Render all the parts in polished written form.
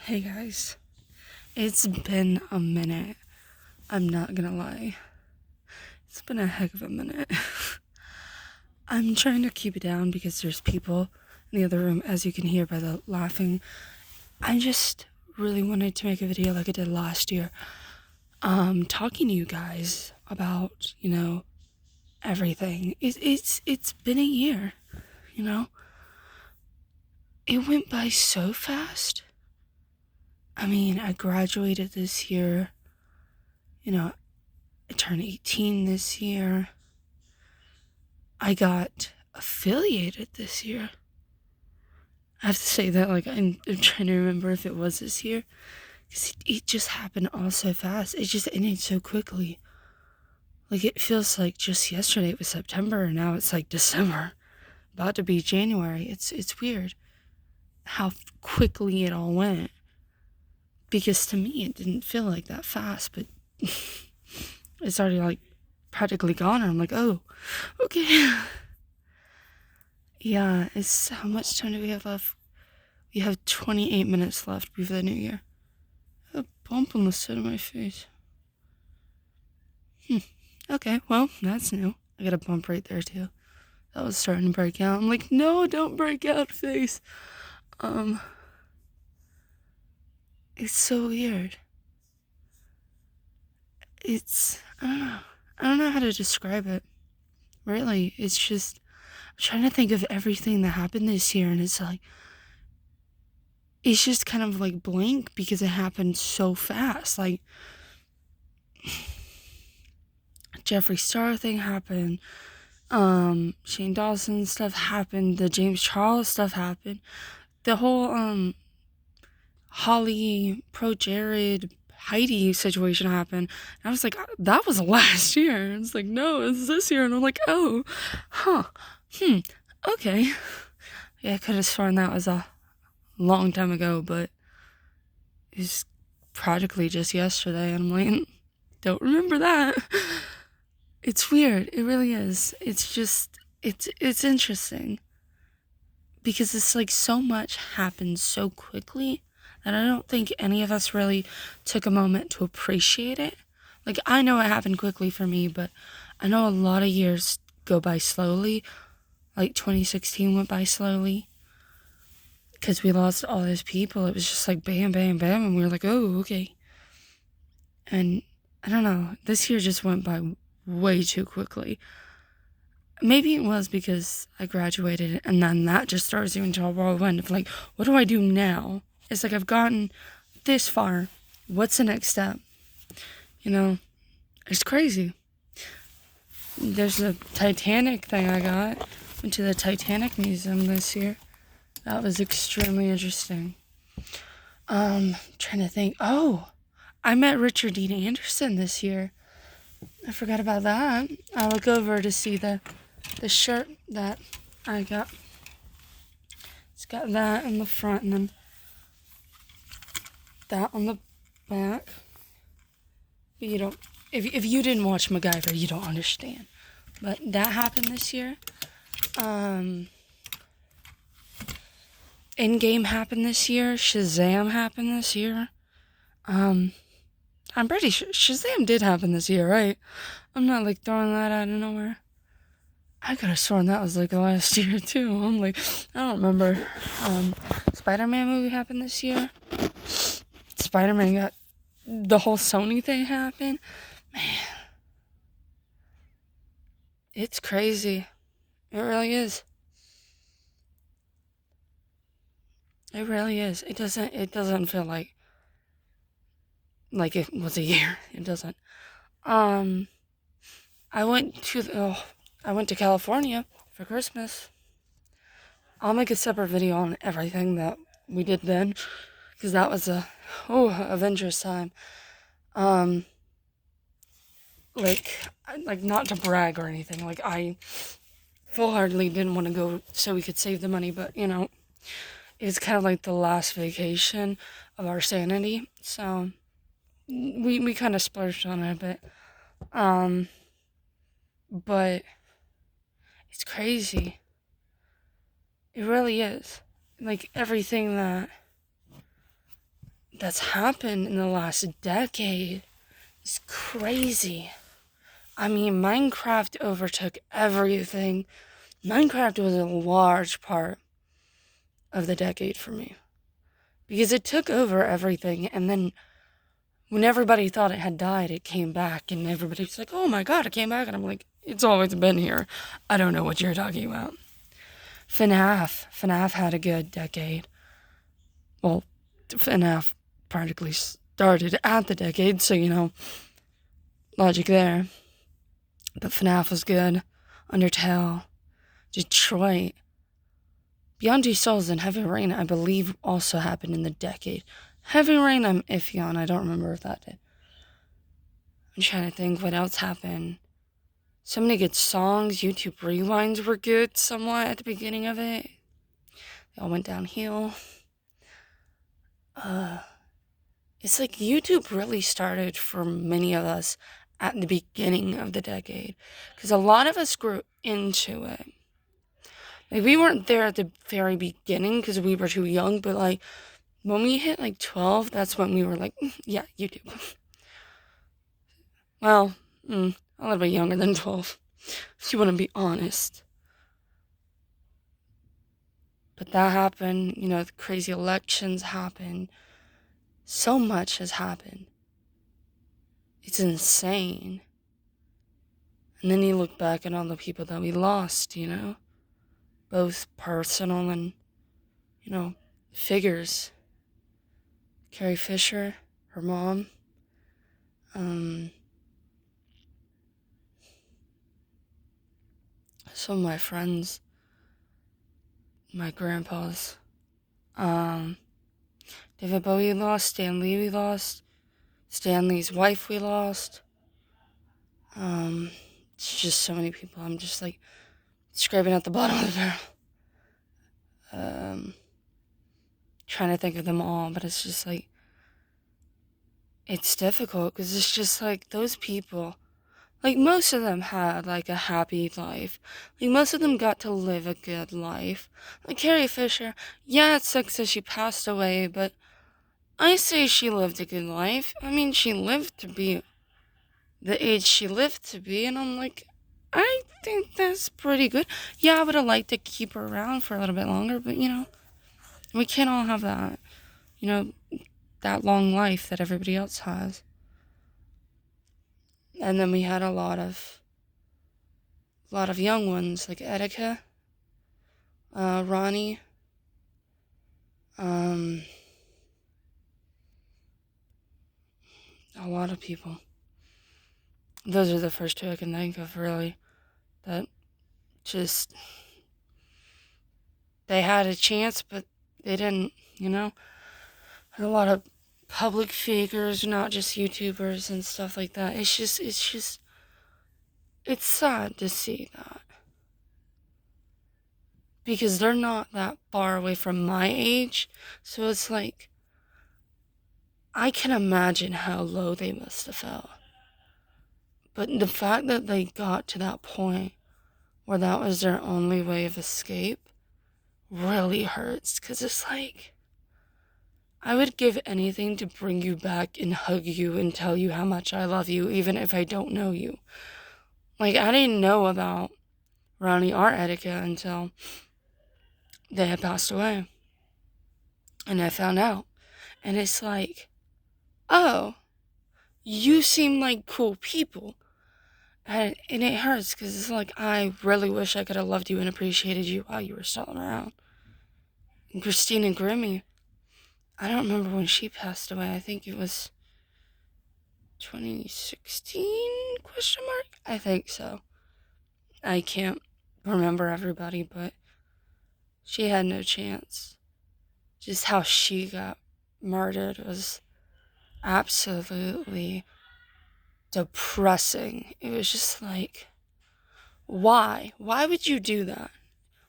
Hey guys, it's been a minute. I'm not gonna lie. It's been a heck of a minute. I'm trying to keep it down because there's people in the other room, as you can hear by the laughing. I just really wanted to make a video like I did last year, talking to you guys about, everything. It's been a year, you know? It went by so fast. I mean, I graduated this year, I turned 18 this year. I got affiliated this year. I have to say that, like, I'm trying to remember if it was this year. Because it just happened all so fast. It just ended so quickly. Like, it feels like just yesterday it was September, and now it's like December. About to be January. It's weird how quickly it all went. Because to me, it didn't feel like that fast, but it's already, like, practically gone. And I'm like, oh, okay. Yeah, it's how much time do we have left? We have 28 minutes left before the new year. A bump on the side of my face. Okay, well, that's new. I got a bump right there, too. That was starting to break out. I'm like, no, don't break out, face. It's so weird. I don't know. I don't know how to describe it. Really, it's just, I'm trying to think of everything that happened this year, and it's just kind of like blank because it happened so fast. Like, Jeffree Star thing happened. Shane Dawson stuff happened. The James Charles stuff happened. The whole, Holly, Pro Jared, Heidi situation happened. And I was like, that was last year. It's like, no, it's this year. And I'm like, oh, huh, okay. Yeah, I could have sworn that was a long time ago, but it's practically just yesterday. And I'm like, don't remember that. It's weird. It really is. It's just, it's interesting. Because it's like so much happens so quickly that I don't think any of us really took a moment to appreciate it. Like, I know it happened quickly for me, but I know a lot of years go by slowly. Like, 2016 went by slowly because we lost all those people. It was just like bam, bam, bam, and we were like, oh, okay. And I don't know, this year just went by way too quickly. Maybe it was because I graduated and then that just throws you into a whirlwind of like, what do I do now? It's like I've gotten this far. What's the next step? It's crazy. There's a Titanic thing I got. Went to the Titanic Museum this year. That was extremely interesting. Trying to think. Oh, I met Richard Dean Anderson this year. I forgot about that. I look over to see the shirt that I got. It's got that in the front and then that on the back. But you don't, if you didn't watch MacGyver, you don't understand. But that happened this year. Endgame happened this year. Shazam happened this year. I'm pretty sure Shazam did happen this year, right? I'm not like throwing that out of nowhere. I could have sworn that was like last year too. I'm like, I don't remember. Spider-Man movie happened this year. Spider-Man got the whole Sony thing happened. Man, it's crazy. It really is. It really is. It doesn't feel like it was a year. It doesn't. I went to California for Christmas. I'll make a separate video on everything that we did then, because that was Avengers time. Like not to brag or anything. Like, I full-heartedly didn't want to go so we could save the money, but it's kind of like the last vacation of our sanity. So we kind of splurged on it a bit. But it's crazy. It really is. Like, everything that that's happened in the last decade is crazy. I mean, Minecraft overtook everything. Minecraft was a large part of the decade for me because it took over everything, and then when everybody thought it had died, it came back, and everybody's like, oh my god, it came back, and I'm like, it's always been here. I don't know what you're talking about. FNAF had a good decade. Well, FNAF practically started at the decade, so, logic there. But FNAF was good. Undertale, Detroit, Beyond Two Souls, and Heavy Rain, I believe, also happened in the decade. Heavy Rain, I'm iffy on. I don't remember if that did. I'm trying to think what else happened. So many good songs. YouTube Rewinds were good somewhat at the beginning of it. They all went downhill. It's like YouTube really started for many of us at the beginning of the decade, because a lot of us grew into it. Like, we weren't there at the very beginning because we were too young, but like when we hit like 12, that's when we were like, yeah, YouTube. Well, a little bit younger than 12, if you want to be honest. But that happened, the crazy elections happened. So much has happened. It's insane. And then you look back at all the people that we lost, both personal and, figures. Carrie Fisher, her mom. Some of my friends, my grandpas. David Bowie we lost, Stan Lee we lost, Stan Lee's wife we lost. It's just so many people. I'm just like scraping at the bottom of the barrel. Trying to think of them all, but it's just like, it's difficult because it's just like those people, like most of them had like a happy life. Like most of them got to live a good life. Like Carrie Fisher, yeah, it sucks that she passed away, but I say she lived a good life. I mean, she lived to be the age she lived to be, and I'm like, I think that's pretty good. Yeah, I would have liked to keep her around for a little bit longer, but we can't all have that, that long life that everybody else has. And then we had a lot of young ones like Etika, Ronnie, a lot of people. Those are the first two I can think of, really, that just, they had a chance, but they didn't, And a lot of public figures, not just YouTubers and stuff like that. It's sad to see that. Because they're not that far away from my age, so it's like, I can imagine how low they must have felt. But the fact that they got to that point where that was their only way of escape really hurts, because it's like, I would give anything to bring you back and hug you and tell you how much I love you, even if I don't know you. Like, I didn't know about Ronnie or Etika until they had passed away. And I found out. And it's like, oh, you seem like cool people. And it hurts because it's like, I really wish I could have loved you and appreciated you while you were still around. And Christina Grimmie, I don't remember when she passed away. I think it was 2016, question mark? I think so. I can't remember everybody, but she had no chance. Just how she got murdered was absolutely depressing. It was just like, why? Why would you do that?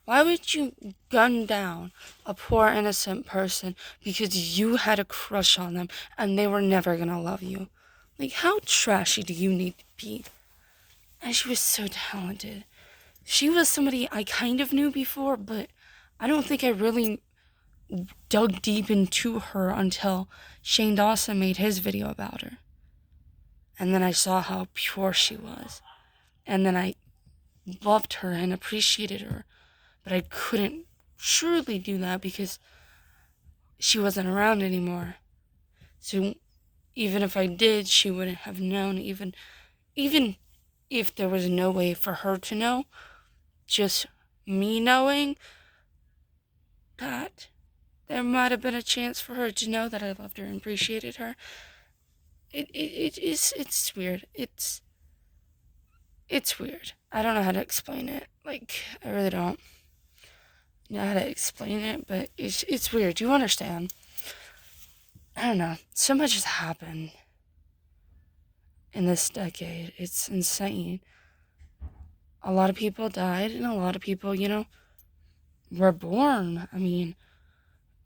Why would you gun down a poor innocent person because you had a crush on them and they were never gonna love you? Like, how trashy do you need to be? And she was so talented. She was somebody I kind of knew before, but I don't think I really dug deep into her until Shane Dawson made his video about her. And then I saw how pure she was. And then I loved her and appreciated her. But I couldn't surely do that because she wasn't around anymore. So even if I did, she wouldn't have known. Even if there was no way for her to know, just me knowing that there might have been a chance for her to know that I loved her and appreciated her. It's weird. It's weird. I don't know how to explain it. Like, I really don't know how to explain it, but it's weird. Do you understand? I don't know. So much has happened in this decade. It's insane. A lot of people died, and a lot of people, were born. I mean,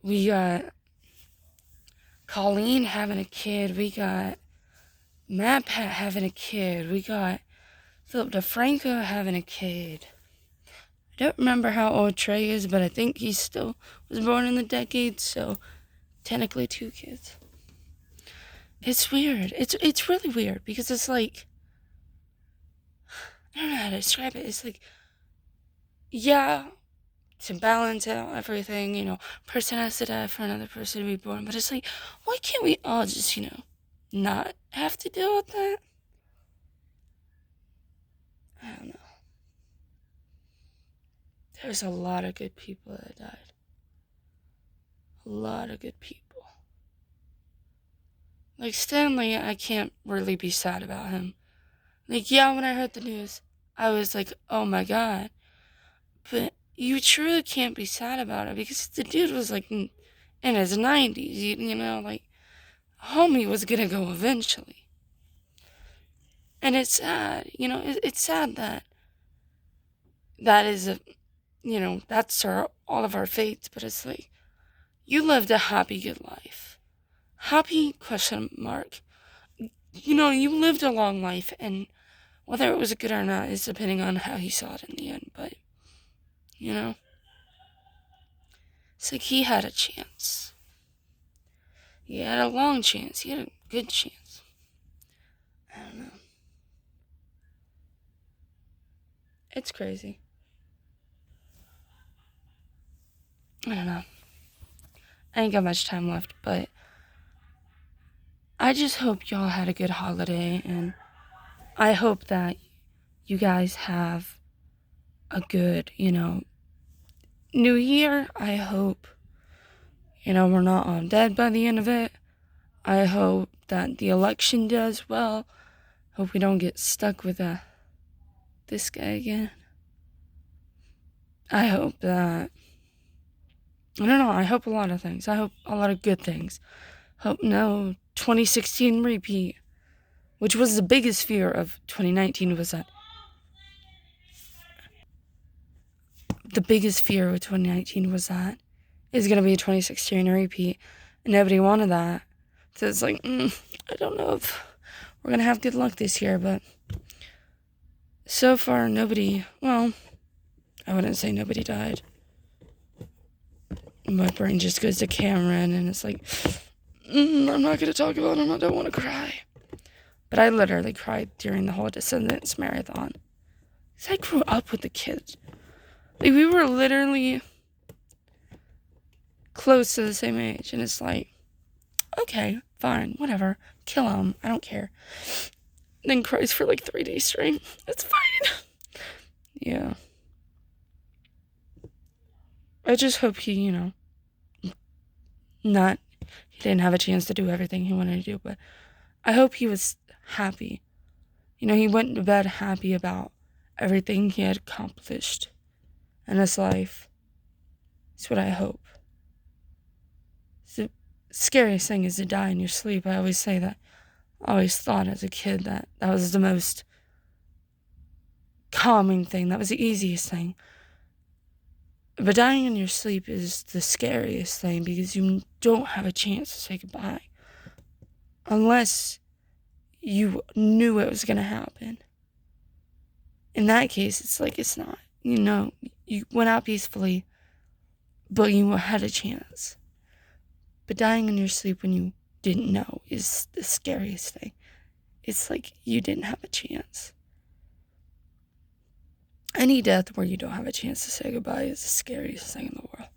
we got Colleen having a kid. We got Matt Pat having a kid. We got Philip DeFranco having a kid. I don't remember how old Trey is, but I think he still was born in the decade, so technically 2 kids. It's weird. It's really weird because it's like, I don't know how to describe it. It's like, yeah, to balance out everything, person has to die for another person to be born, but it's like, why can't we all just, not have to deal with that? I don't know. There's a lot of good people that died. A lot of good people. Like Stanley, I can't really be sad about him. Like, yeah, when I heard the news, I was like, oh my God. But you truly can't be sad about it because the dude was like in his 90s, like, homie was gonna go eventually. And it's sad, it's sad that is that's all of our fates, but it's like, you lived a happy, good life. Happy, question mark. You lived a long life, and whether it was good or not is depending on how he saw it in the end, but, it's like he had a chance. He had a long chance. He had a good chance. I don't know. It's crazy. I don't know. I ain't got much time left, but I just hope y'all had a good holiday, and I hope that you guys have a good, New Year. I hope, we're not all dead by the end of it. I hope that the election does well. Hope we don't get stuck with this guy again. I hope that, I don't know, I hope a lot of things. I hope a lot of good things. Hope no 2016 repeat, which was the biggest fear of 2019, was that the biggest fear of 2019 was that it's going to be a 2016 repeat, and nobody wanted that. So it's like, I don't know if we're going to have good luck this year, but so far nobody, well, I wouldn't say nobody died. My brain just goes to Cameron, and it's like, I'm not going to talk about him. I don't want to cry. But I literally cried during the whole Descendants marathon. Because I grew up with the kids. Like, we were literally close to the same age. And it's like, okay, fine, whatever. Kill him. I don't care. Then cries for like 3 days straight. It's fine. Yeah. I just hope he, he didn't have a chance to do everything he wanted to do, but I hope he was happy. He went to bed happy about everything he had accomplished in his life. That's what I hope. The scariest thing is to die in your sleep. I always say that. I always thought as a kid that was the most calming thing. That was the easiest thing. But dying in your sleep is the scariest thing because you don't have a chance to say goodbye. Unless you knew it was going to happen. In that case, it's like it's not. You went out peacefully, but you had a chance. But dying in your sleep when you didn't know is the scariest thing. It's like you didn't have a chance. Any death where you don't have a chance to say goodbye is the scariest thing in the world.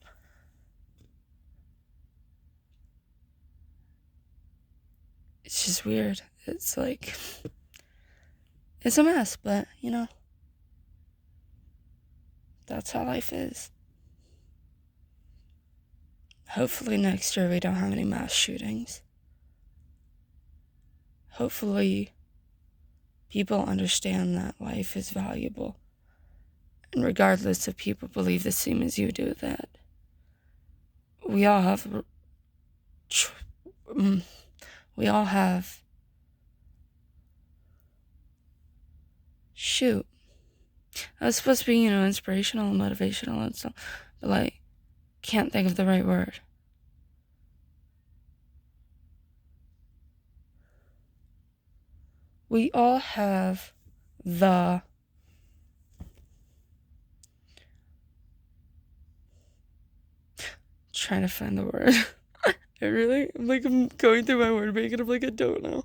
It's just weird. It's like, it's a mess, but, that's how life is. Hopefully next year we don't have any mass shootings. Hopefully people understand that life is valuable. And regardless if people believe the same as you do, that we all have shoot. I was supposed to be, inspirational and motivational and stuff, but can't think of the right word. We all have trying to find the word. I'm going through my word bank and I'm I don't know.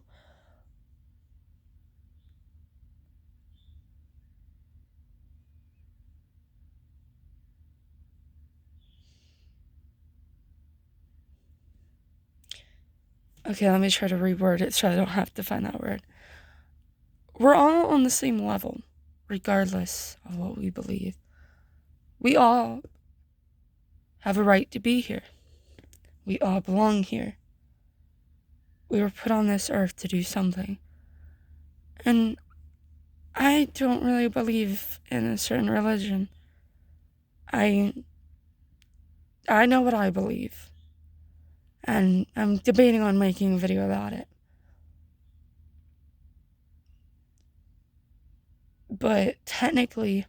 Okay, let me try to reword it so I don't have to find that word. We're all on the same level, regardless of what we believe. We all have a right to be here. We all belong here. We were put on this earth to do something. And I don't really believe in a certain religion. I know what I believe. And I'm debating on making a video about it. But technically,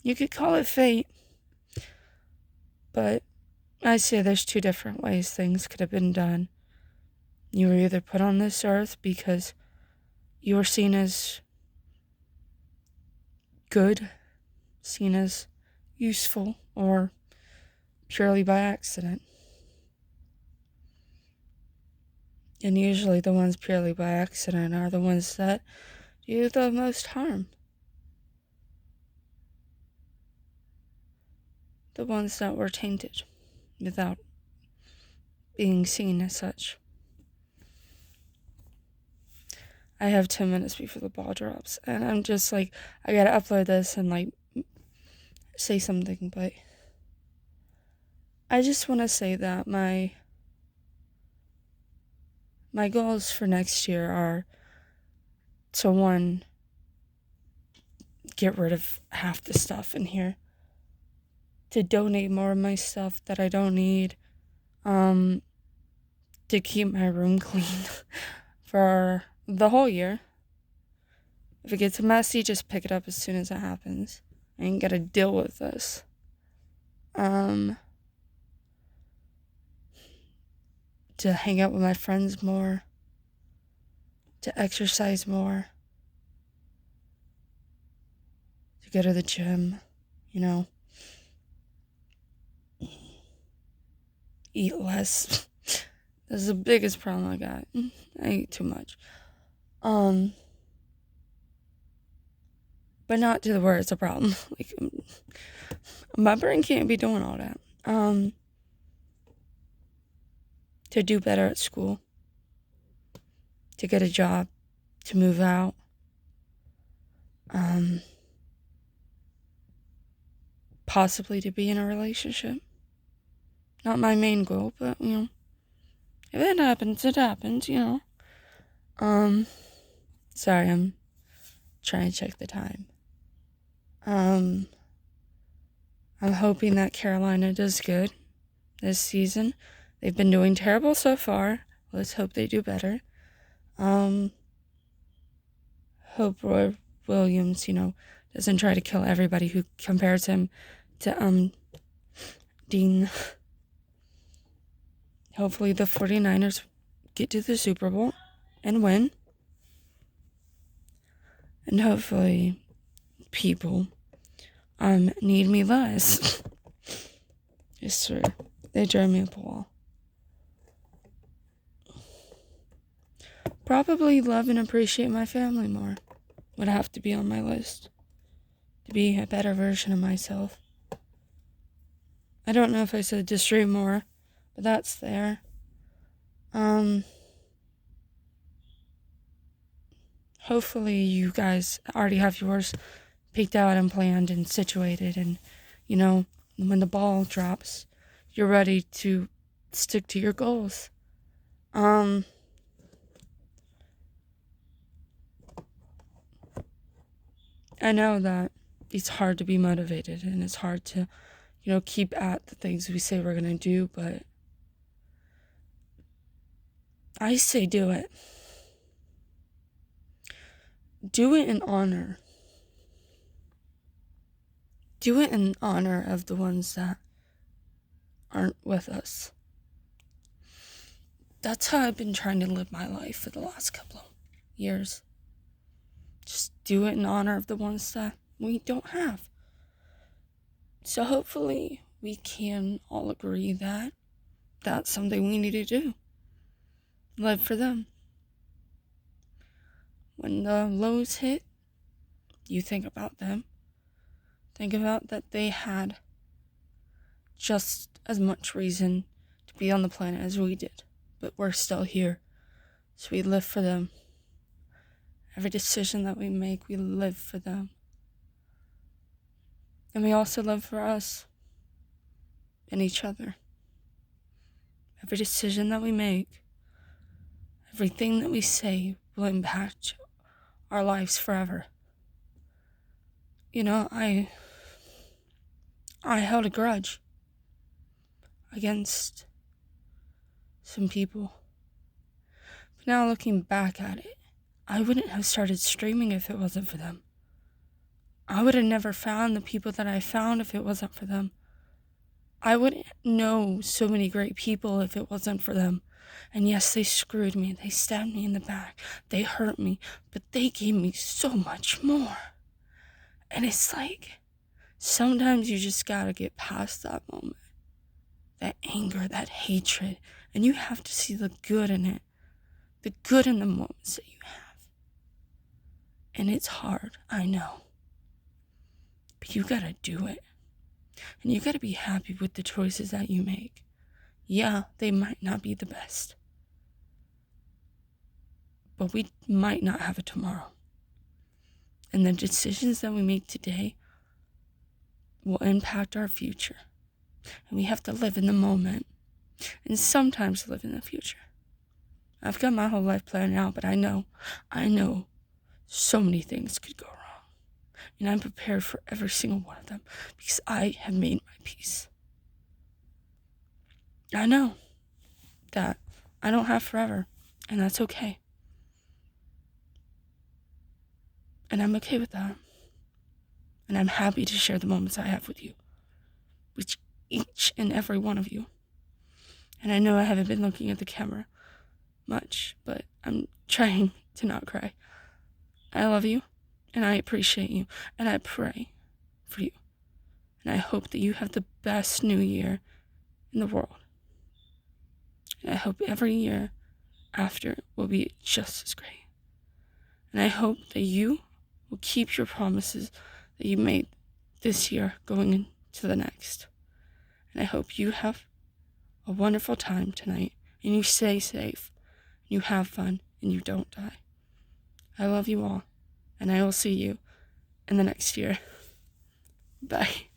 you could call it fate. But I say there's two different ways things could have been done. You were either put on this earth because you were seen as good, seen as useful, or purely by accident. And usually the ones purely by accident are the ones that do the most harm. The ones that were tainted without being seen as such. I have 10 minutes before the ball drops, and I'm just I gotta upload this and say something, but I just want to say that my goals for next year are to, one, get rid of half the stuff in here, to donate more of my stuff that I don't need, to keep my room clean for the whole year. If it gets messy, just pick it up as soon as it happens. I ain't gotta deal with this. To hang out with my friends more, to exercise more, to go to the gym, eat less. This is the biggest problem I got. I eat too much. But not to where it's a problem. My brain can't be doing all that. To do better at school, to get a job, to move out, possibly to be in a relationship. Not my main goal, but, if it happens, it happens, Sorry, I'm trying to check the time. I'm hoping that Carolina does good this season. They've been doing terrible so far. Let's hope they do better. Hope Roy Williams, doesn't try to kill everybody who compares him to, Dean. Hopefully the 49ers get to the Super Bowl and win. And hopefully people, need me less. I swear, they drive me up the wall. Probably love and appreciate my family more would have to be on my list to be a better version of myself. I don't know if I said destroy more, but that's there. Hopefully you guys already have yours picked out and planned and situated, and when the ball drops, you're ready to stick to your goals. I know that it's hard to be motivated and it's hard to, keep at the things we say we're going to do, but I say do it. Do it in honor. Do it in honor of the ones that aren't with us. That's how I've been trying to live my life for the last couple of years. Just do it in honor of the ones that we don't have. So hopefully we can all agree that that's something we need to do. Live for them. When the lows hit, you think about them. Think about that they had just as much reason to be on the planet as we did, but we're still here. So we live for them. Every decision that we make, we live for them. And we also live for us and each other. Every decision that we make, everything that we say will impact our lives forever. I held a grudge against some people. But now looking back at it, I wouldn't have started streaming if it wasn't for them. I would have never found the people that I found if it wasn't for them. I wouldn't know so many great people if it wasn't for them. And yes, they screwed me. They stabbed me in the back. They hurt me. But they gave me so much more. And it's like, sometimes you just gotta get past that moment. That anger, that hatred. And you have to see the good in it. The good in the moments that you have. And it's hard, I know. But you gotta do it. And you gotta be happy with the choices that you make. Yeah, they might not be the best. But we might not have a tomorrow. And the decisions that we make today will impact our future. And we have to live in the moment. And sometimes live in the future. I've got my whole life planned out, but I know so many things could go wrong. And I'm prepared for every single one of them because I have made my peace. I know that I don't have forever, and that's okay. And I'm okay with that. And I'm happy to share the moments I have with you, with each and every one of you. And I know I haven't been looking at the camera much, but I'm trying to not cry. I love you, and I appreciate you, and I pray for you. And I hope that you have the best new year in the world. And I hope every year after will be just as great. And I hope that you will keep your promises that you made this year going into the next. And I hope you have a wonderful time tonight, and you stay safe, and you have fun, and you don't die. I love you all, and I will see you in the next year. Bye.